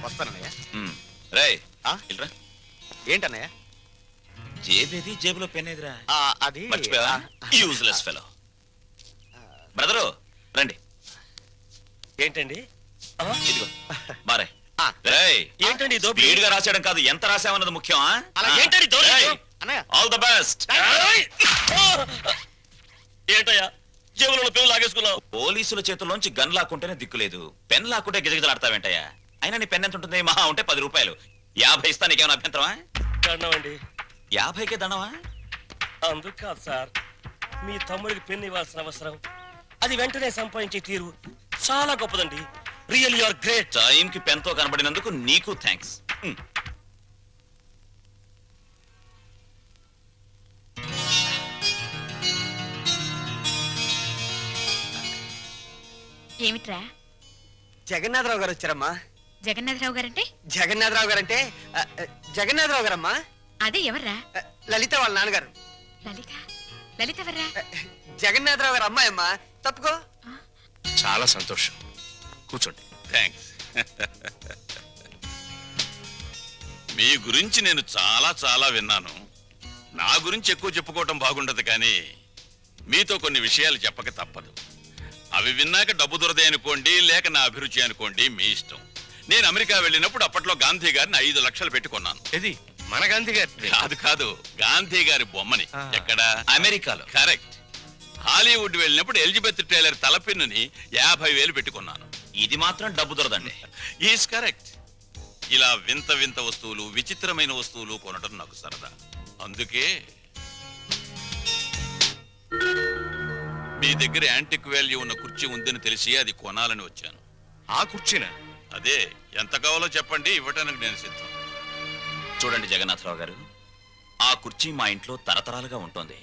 వస్తానన్నయ్య. రేయ్ ఇల్రా. ఏంటన్నయ్య? జేబేది, జేబులో పెన్ ఏదిరా? అది మర్చిపోయావా? Useless fellow. బ్రదరు రండి. ఏంటండి? ఇదిగో మారే. ఏంటండి స్పీడ్ గా రాసేయడం కాదు, ఎంత రాసామన్నది ముఖ్యం. All the best. ఏంటయ్యా జేబులో పెన్ లాగేసుకున్నావు? పోలీసుల చేతుల్లోంచి గన్ లాక్కుంటేనే దిక్కులేదు, పెన్ లాక్కుంటే గిజగిజలాడతావేంటయ్యా? అయినా నీ పెన్ ఎంత ఉంటుంది? మహా ఉంటే 10 రూపాయలు. 50 ఇస్తా, నీకేమైనా అభ్యంతరమా? దండమండి. 50కే దండమా? అందుకు కాదు సార్, మీ తమ్ముడికి పెన్ ఇవ్వాల్సిన అవసరం, అది వెంటనే సంపాదించే తీరు చాలా గొప్పదండి. Real you are great. టైంకి పెన్తో కనబడినందుకు నీకు థ్యాంక్స్. ఏమిట్రా? జగన్నాథరావు గారు వచ్చారమ్మా. జగన్నాథరావు గారంటే? జగన్నాథరావు గారంటే జగన్నాథరావు గారమ్మా. అదే ఎవర్రా? లలిత వాళ్ళ నాన్నగారు. లలిత? లలిత ఎవర్రా? జగన్నాథరావు గారు అమ్మాయి అమ్మా. తప్పుకో. చాలా సంతోషం, కూర్చోండి. థ్యాంక్స్. మీ గురించి నేను చాలా చాలా విన్నాను. నా గురించి ఎక్కువ చెప్పుకోవటం బాగుండదు, కానీ మీతో కొన్ని విషయాలు చెప్పక తప్పదు. అవి విన్నాక డబ్బు దొరదే అనుకోండి, లేక నా అభిరుచి అనుకోండి, మీ ఇష్టం. నేను అమెరికా వెళ్ళినప్పుడు అప్పట్లో గాంధీ గారిని 5 లక్షలు పెట్టుకున్నాను. ఇది మన గాంధీ గారి? కాదు, గాంధీ గారి బొమ్మని. ఎక్కడ? అమెరికాలో. కరెక్ట్. హాలీవుడ్ వెళ్ళినప్పుడు ఎలిజబెత్ టైలర్ తలపిన్నుని 50,000 పెట్టుకున్నాను. ఇది మాత్రం డబ్బు దొరదండి. Is correct. ఇలా వింత వింత వస్తువులు, విచిత్రమైన వస్తువులు కొనటం నాకు సరదా. అందుకే మీ దగ్గర యాంటిక్ వాల్యూ ఉన్న కుర్చీ ఉందని తెలిసి అది కొనాలని వచ్చాను. ఆ కుర్చీనా? అదే, ఎంత కావాలో చెప్పండి, ఇవ్వటానికి నేను సిద్ధం. చూడండి జగన్నాథరావు గారు, ఆ కుర్చీ మా ఇంట్లో తరతరాలుగా ఉంటుంది.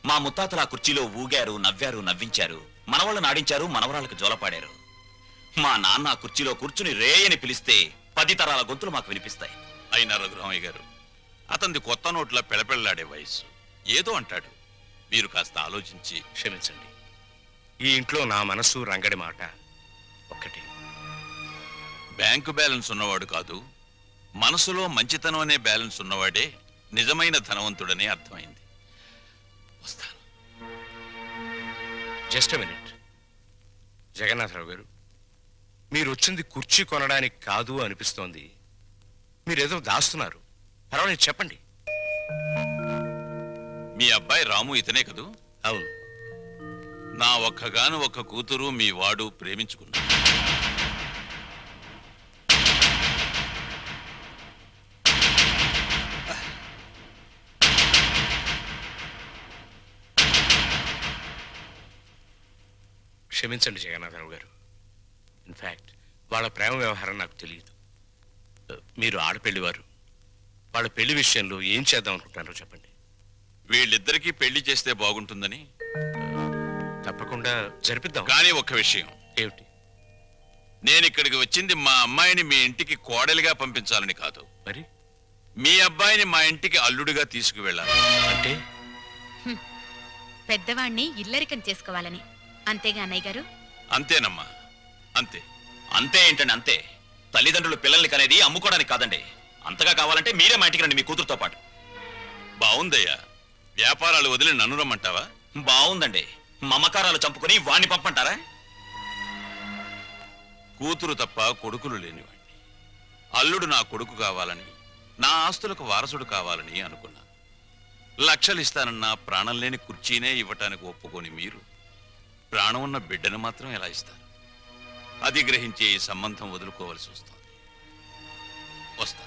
మా ముత్తాతలు ఆ కుర్చీలో ఊగారు, నవ్వారు, నవ్వించారు, మనవాళ్ళు నాడించారు, మనవరాలకు జోలపాడారు. మా నాన్న ఆ కుర్చీలో కూర్చుని రేయని పిలిస్తే 10 తరాల గొంతులు మాకు వినిపిస్తాయి. అయినా రఘురామయ్య గారు, అతనిది కొత్త నోట్ల పెళపెళ్లాడే వయస్సు. ఏదో అంటాడు, మీరు కాస్త ఆలోచించి. క్షమించండి, ఈ ఇంట్లో నా మనసు రంగడి మాట ఒక్కటి. బ్యాంకు బ్యాలెన్స్ ఉన్నవాడు కాదు, మనసులో మంచితనం అనే బ్యాలెన్స్ ఉన్నవాడే నిజమైన ధనవంతుడని అర్థమైంది. వస్తాను. Just minute. జగన్నాథరావు గారు, మీరు వచ్చింది కుర్చీ కొనడానికి కాదు అనిపిస్తోంది. మీరేదో దాస్తున్నారు. పర్వాలేదు, చెప్పండి. మీ అబ్బాయి రాము ఇతనే కదూ? అవును. నా ఒక్కగాను ఒక్క కూతురు మీ వాడు ప్రేమించుకున్నాడు. క్షమించండి జగన్నాథరావు గారు, ఇన్ఫాక్ట్ వాళ్ళ ప్రేమ వ్యవహారం నాకు తెలియదు. మీరు ఆడపెళ్లివారు, వాళ్ళ పెళ్లి విషయంలో ఏం చేద్దాం అనుకుంటారో చెప్పండి. వీళ్ళిద్దరికీ పెళ్లి చేస్తే బాగుంటుందని. తప్పకుండా జరిపిద్దాం. కానీ ఒక్క విషయం. ఏమిటి? నేను ఇక్కడికి వచ్చింది మా అమ్మాయిని మీ ఇంటికి కోడలిగా పంపించాలని కాదు, మరి మీ అబ్బాయిని మా ఇంటికి అల్లుడిగా తీసుకువెళ్ళాలి. అంటే? పెద్దవాణ్ణి ఇల్లరికం చేసుకోవాలని. అంతేగా అన్నయ్య గారు? అంతేనమ్మా, అంతే. అంతే ఏంటండి? అంతే. తల్లిదండ్రులు పిల్లల్ని కనేది అమ్ముకోవడానికి కాదండి. అంతగా కావాలంటే మీరే మా ఇంటికి రండి, మీ కూతురుతో పాటు. బాగుందయ్యా. వ్యాపారాలు వదిలి నన్ను రమ్మంటావా? బాగుందండి. మమకారాలు చంపుకొని వాణ్ణి పంపంటారా? కూతురు తప్ప కొడుకులు లేనివాణ్ణి. అల్లుడు నా కొడుకు కావాలని, నా ఆస్తులకు వారసుడు కావాలని అనుకున్నా. లక్షలు ఇస్తానన్నా ప్రాణం లేని కుర్చీనే ఇవ్వటానికి ఒప్పుకొని మీరు ప్రాణం ఉన్న బిడ్డను మాత్రం ఎలా ఇస్తారు? అది గ్రహించి ఈ సంబంధం వదులుకోవలసి వస్తుంది. వస్తా.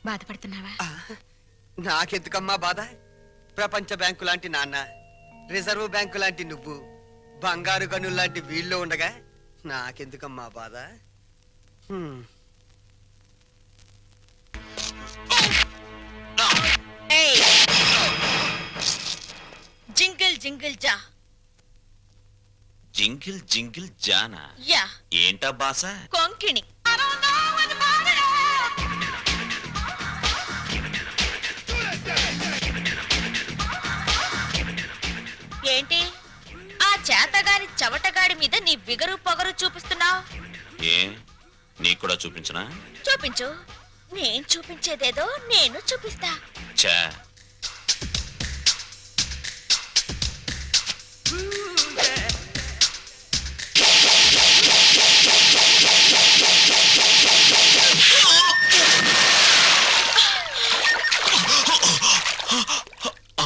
బాధపడుతున్నావా? నాకెందుకమ్మా బాధ? ప్రపంచ బ్యాంకు లాంటి నాన్న, రిజర్వ్ బ్యాంకు లాంటి నువ్వు, బంగారు గనులు లాంటి వీళ్ళు ఉండగా నాకెందుకమ్మా బాధ? జింగిల్ జింగిల్ జా. జింగిల్ జింగిల్ జానా? యా. ఏంటా బాస? కొంకిణి. ఏంటి ఆ చేతగా చేతగాని చవటగాడి మీద నీ బిగరు పొగరు చూపిస్తున్నావు. ఏ నీకు కూడా చూపించనా? చూపించు. నేను చూపించేదేదో నేను చూపిస్తా. చా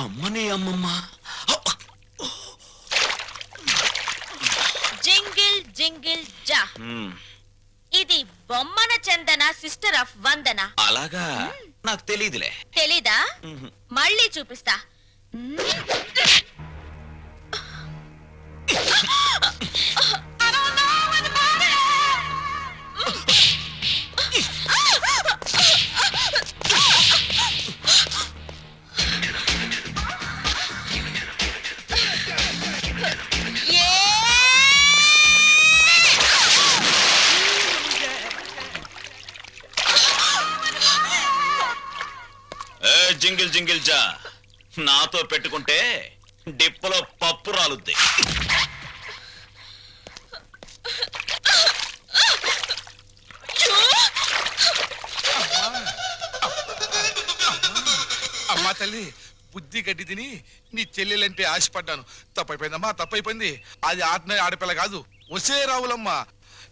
అమ్మని అమ్మమ్మ. జింగిల్ జింగిల్ జా. ఇది బొమ్మన చందన సిస్టర్ ఆఫ్ వందన. అలాగా నాకు తెలీదులే. తెలీదా? మళ్ళీ చూపిస్తా. జింగిల్ జింగిల్ జా, నాతో పెట్టుకుంటే డిప్పలో పప్పు రాలుద్ది. అమ్మా తల్లి, బుద్ధి గడ్డి తిని నీ చెల్లెలంటే ఆశపడ్డాను. తప్పైపోయిందమ్మా, తప్పైపోయింది. అది ఆడపిల్ల కాదు, ఒసే రావులమ్మా.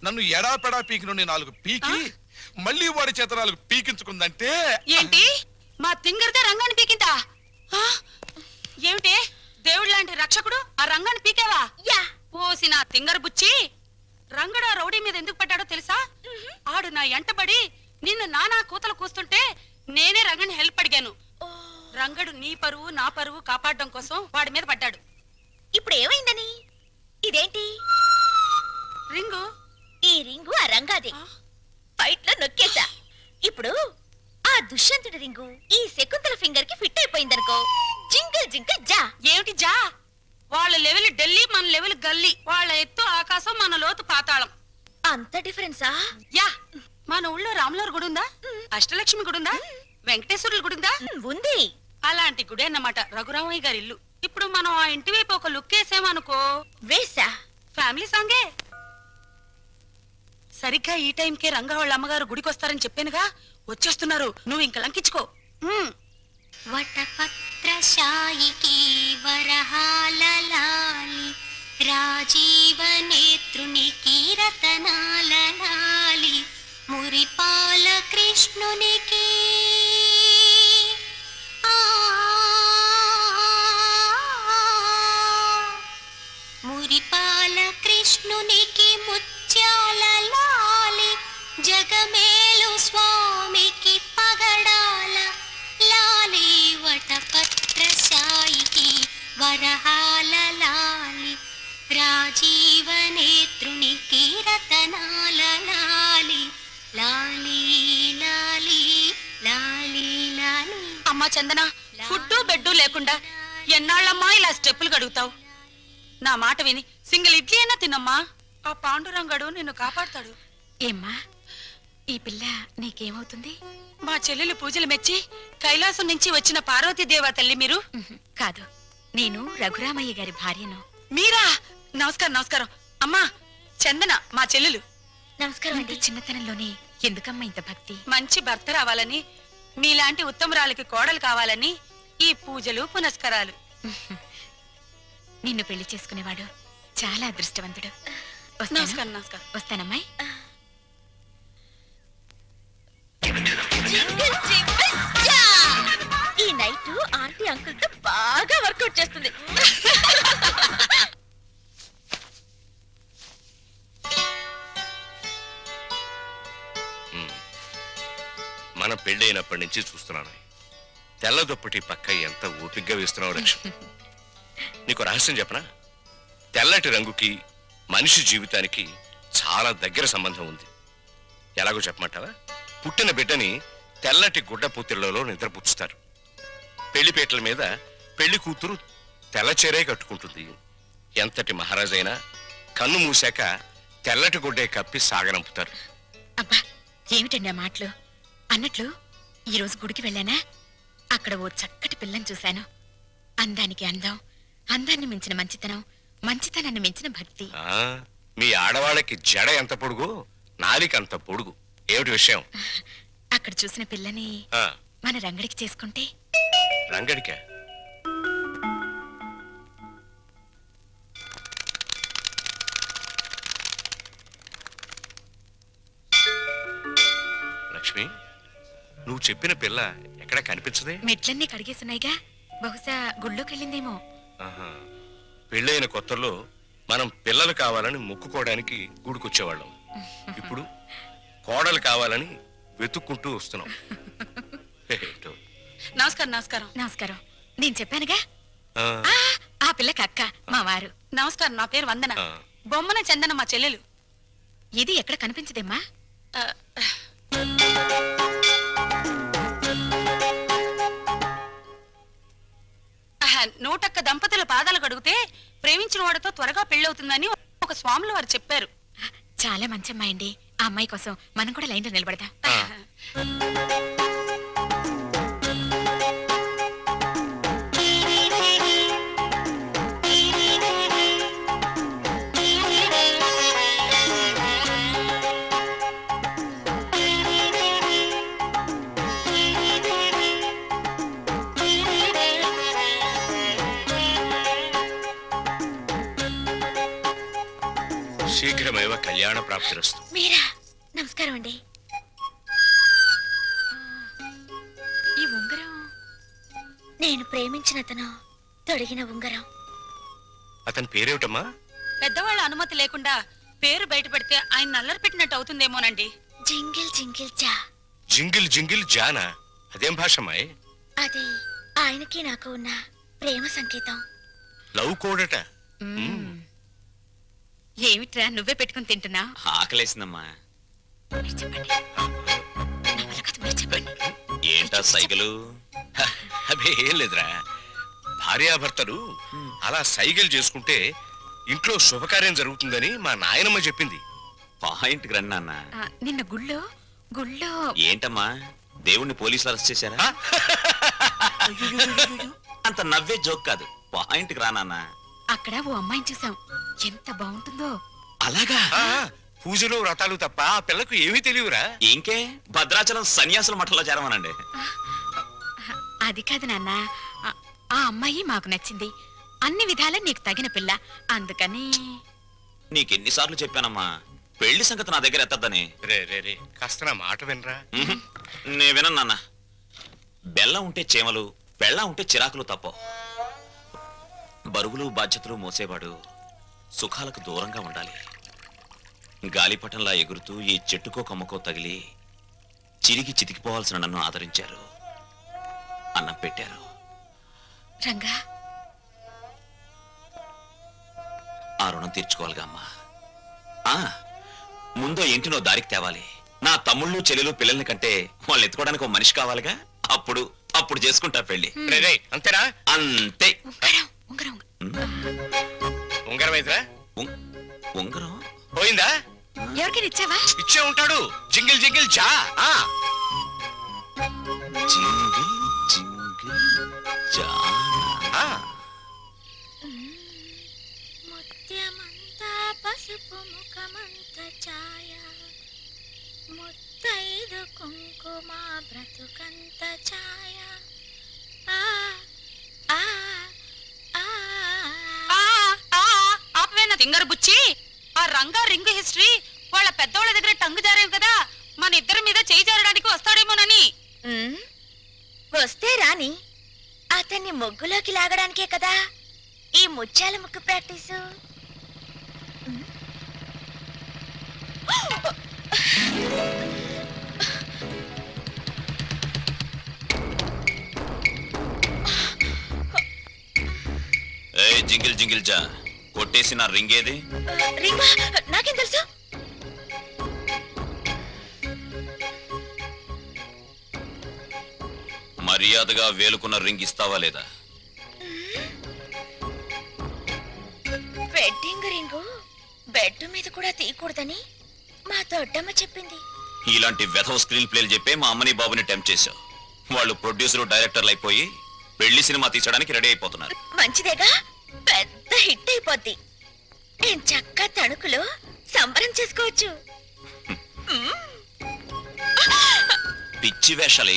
నన్ను ఎడాపెడా పీకి నుండి 4 పీకి మళ్ళీ వాడి చేత 4 పీకించుకుందంటే. ఏంటి మా తింగరదే రంగాన్ని పీకిందా? ఏమిటి దేవుడు లాంటి రక్షకుడు ఆ రంగాన్ని పీకేవా? పోసి నా తింగర బుచ్చి. రంగడు ఆ రౌడీ మీద ఎందుకు పడ్డాడో తెలుసా? ఆడు నా ఎంటబడి నిన్ను నానా కూతలు కూస్తుంటే నేనే రంగని హెల్ప్ అడిగాను. రంగడు నీ పరువు నా పరువు కాపాడడం కోసం వాడి మీద పడ్డాడు. ఇప్పుడు ఏమైందని? ఇదేంటి రింగు? ఈ రింగు ఆ రంగాదే. ఫైట్ లో నొక్కేశా. ఇప్పుడు ఆ దుష్యంతుడి రింగు ఈ శకుంతల ఫింగర్ కి ఫిట్ అయిపోయిందనుకో. జింగిల్ జింగిల్ జా. ఏమిటి జా? వాళ్ళ లెవెల్ ఢిల్లీ, మన లెవెల్ గల్లీ. వాళ్ళ ఎత్తు ఆకాశం, మన లోతు పాతాళం. అంత డిఫరెన్సా? యా. మన ఊళ్ళో రాములవారి గుడి ఉందా? అష్టలక్ష్మి గుడి ఉందా? వెంకటేశ్వరుల గుడి ఉందా? ఉంది. అలాంటి గుడి అన్నమాట రఘురామయ్య గారి ఇల్లు. ఇప్పుడు మనం ఆ ఇంటి వైపు ఒక లుక్ వేసామనుకో. వేసా. ఫ్యామిలీ సాంగే. సరిగ్గా ఈ టైంకే రంగా వాళ్ళ అమ్మగారు గుడికి వస్తారని చెప్పానుగా. వచ్చేస్తున్నారు, నువ్వు ఇంక లంకించుకో. వటపత్రశాయికి వరహాలలాలి రాజీవ నేత్రునికి రతనాలలాలి మురిపాల కృష్ణునికి మురిపాల కృష్ణునికి ముత్యాల లాలి జగమేలు స్వామికి పగడాల లాలి వటపత్రశాయికి వరహాల లాలి రాజీవ నేత్రునికి రతనాల లాలి లాలి లాలి లాలి లాలి. అమ్మా చందన, ఫుడ్డు బెడ్డు లేకుండా ఎన్నాళ్ళమ్మా ఇలా స్టెప్పులు గడుగుతావు? నా మాట విని సింగిల్ ఇడ్లీ అయినా తినమ్మా. ఆ పాండురంగడు నిన్ను కాపాడుతాడు. ఏమ్మా, ఈ పిల్ల నీకేమవుతుంది? మా చెల్లెలు పూజలు మెచ్చి కైలాసం నుంచి వచ్చిన పార్వతీదేవా తల్లి మీరు? కాదు, నేను రఘురామయ్య గారి భార్యను. మీరా? నమస్కారం నమస్కారం. అమ్మా చందన మా చెల్లెలు. నమస్కారం ఇంత చిన్నతనంలోనే ఎందుకమ్మా ఇంత భక్తి? మంచి భర్త రావాలని, మీలాంటి ఉత్తమరాలకి కోడలు కావాలని ఈ పూజలు పునస్కారాలు. నిన్ను పెళ్లి చేసుకునేవాడు చాలా అదృష్టవంతుడు. నమస్కారం నమస్కారం. వస్తానమ్మాయి. జింగిల్ జింగిల్ జా. ఈ నైట్ ఆంటీ అంకుల్ తో బాగా వర్కౌట్ చేస్తుంది. మన పెళ్ళైనప్పటి నుంచి చూస్తున్నాను. తెల్ల దుప్పటి పక్క ఎంత ఓపిగ్గా వేస్తున్నావు రక్షణ. నీకు రహస్యం చెప్పనా? తెల్లటి రంగుకి మనిషి జీవితానికి చాలా దగ్గర సంబంధం ఉంది. ఎలాగో చెప్పమంటావా? పుట్టిన బిడ్డని తెల్లటి గుడ్డ పూతిళ్లలో నిద్రపుచ్చుతారు. పెళ్లిపేటల మీద పెళ్లి కూతురు తెల్లచీరే కట్టుకుంటుంది. ఎంతటి మహారాజైనా కన్ను మూసాక తెల్లటి గుడ్డే కప్పి సాగనంపుతారు. అబ్బా, ఏమిటండి ఆ మాటలు? అన్నట్లు ఈరోజు గుడికి వెళ్ళానా, అక్కడ ఓ చక్కటి పిల్లని చూశాను. అందానికి అందం, అందాన్ని మించిన మంచితనం, మంచితనాన్ని మించిన భక్తి. మీ ఆడవాళ్ళకి జడ ఎంత పొడుగు, నాలిక అంత పొడుగు. ఏమిటి విషయం? అక్కడ చూసిన పిల్లని మన రంగడికి చేసుకుంటే. రంగడికా? లక్ష్మి, నువ్వు చెప్పిన పిల్ల ఎక్కడ కనిపించదే? మెట్లన్నీ కడిగేస్తున్నాయిగా, బహుశా గుళ్ళోకెళ్ళిందేమో. పెళ్ళైన కొత్తలో మనం పిల్లలు కావాలని మొక్కుకోవడానికి గూడుకొచ్చేవాళ్ళం. ఇప్పుడు కోడలు కావాలని వెతుక్కుంటూ వస్తున్నాం. నమస్కారం. నమస్కారం. నమస్కారం. నేను చెప్పానుగా, ఆ పిల్లకి అక్క, మా వారు. నమస్కారం. నా పేరు వందన. బొమ్మన చందన మా చెల్లెలు. ఇది ఎక్కడ కనిపించదేమ్మా? నూటొక్క దంపతుల పాదాలు కడిగితే ప్రేమించిన వాడితో త్వరగా పెళ్ళవుతుందని ఒక స్వాములు వారు చెప్పారు. చాలా మంచి అమ్మాయి అండి. ఆ అమ్మాయి కోసం మనం కూడా లైన్లో నిలబడదాం. శీఘ్రమేవ కళ్యాణ ప్రాప్తిరస్తు. మీరా? నమస్కారం అండి. ఈ ఉంగరం నేను ప్రేమించిన అతను తొడిగిన ఉంగరం. అతని పేరేమిటమ్మా? పెద్దవాళ్ళ అనుమతి లేకుండా పేరు బయట పెడితే ఆయన నల్లరి పెట్టినట్టు అవుతుందేమోనండి. జింగిల్ జింగిల్ జా. జింగిల్ జింగిల్ జానా? అదేం భాషమాయ్? అది ఆయనకి నాకు ఉన్న ప్రేమ సంకేతం. లవ్ కోడట. ఏమిట్రా నువ్వే పెట్టుకుని తింటున్నా? ఆకలేసిందమ్మా. చెప్పండి. ఏంటా సైకిలు? అబే ఏం లేదురా, భార్యాభర్తలు అలా సైగలు చేసుకుంటే ఇంట్లో శుభకార్యం జరుగుతుందని మా నాయనమ్మ చెప్పింది. పాయింట్కి రండి నాన్న. నిన్న గుళ్ళో ఏంటమ్మా, దేవుణ్ణి పోలీసులు అరెస్ట్ చేశారా? అంత నవ్వే జోక్ కాదు, పాయింట్కి రా నాన్న. అక్కడ ఓ అమ్మాయిని చూసాం, ఎంత బాగుంటుందో. అలాగా? పూజలు వ్రతాలు తప్ప ఆ పిల్లకు ఏమీ తెలియరా? ఇంకే భద్రాచలం సన్యాసుల మఠంలో చేరమనండి. అది కాదు నాన్న, ఆ అమ్మాయి మాకు నచ్చింది. అన్ని విధాలా నీకు తగిన పిల్ల, అందుకని. నీకెన్నిసార్లు చెప్పానమ్మా, పెళ్లి సంగతి నా దగ్గర ఎత్తద్దని. రే కాస్త నా మాట వినరా? నే వినను నాన్న. బెల్లం ఉంటే చేమలు, బెల్లం ఉంటే చిరాకులు తప్ప. బరువులు బాధ్యతలు మోసేవాడు సుఖాలకు దూరంగా ఉండాలి. గాలిపటంలా ఎగురుతూ ఈ చెట్టుకో కొమ్మకో తగిలి చిరిగి చితికిపోవాల్సిన నన్ను ఆదరించారు, అన్నం పెట్టారు. రంగా, ఆ రుణం తీర్చుకోవాలిగా అమ్మా. ముందో ఇంటినో దారికి తేవాలి. నా తమ్ముళ్ళు చెల్లెలు పిల్లల్ని కంటే వాళ్ళని ఎత్తుకోవడానికి ఒక మనిషి కావాలిగా. అప్పుడు చేసుకుంటా పెళ్లి. అంతేనా? అంతే. ఉంగరం అయితేరా? ఉంగరం పోయిందా? ఎవరికైనా ఇచ్చావా? ఇచ్చే ఉంటాడు. జింగిల్ జింగిల్ జా. జింగిల్ జింగిల్ జా. ముత్యమంతా పసుపు ముఖమంత ఛాయ, ముత్తైదు కుంకుమ బ్రతుకంత ఛాయ. ఆపవేనా తింగర్ బుచ్చి? ఆ రంగా రింగ్ హిస్టరీ వాళ్ళ పెద్దవాళ్ళ దగ్గర టంగు జారేవు కదా, మన ఇద్దరి మీద చేయి జారడానికి వస్తాడేమోనని. వస్తే రాని, అతన్ని ముగ్గులోకి లాగడానికే కదా ఈ ముత్యాల ముగ్గు ప్రాక్టీసు. జింగిల్ జింగిల్ జా కొట్టేసి నా రింగ్ ఏది? రింగా? నాకేం తెలుసు? మర్యాదగా వేలుకున్న రింగ్ ఇస్తావా లేదా? వెడ్డింగ్ రింగు బెడ్ మీద కూడా తీయకూడదని మా దొడ్డమ్మ చెప్పింది. ఇలాంటి వెధవ స్క్రీన్ ప్లేలు చెప్పే మా అమ్మని బాబుని టెంప్ట్ చేశావు. వాళ్ళు ప్రొడ్యూసర్ డైరెక్టర్లు అయిపోయి పెళ్లి సినిమా తీసడానికి రెడీ అయిపోతున్నారు. మంచిదేగా, పెద్ద హిట్ అయిపోద్ది. నేను చక్క తణుకులో సంబరం చేసుకోవచ్చు. పిచ్చి వేషాలు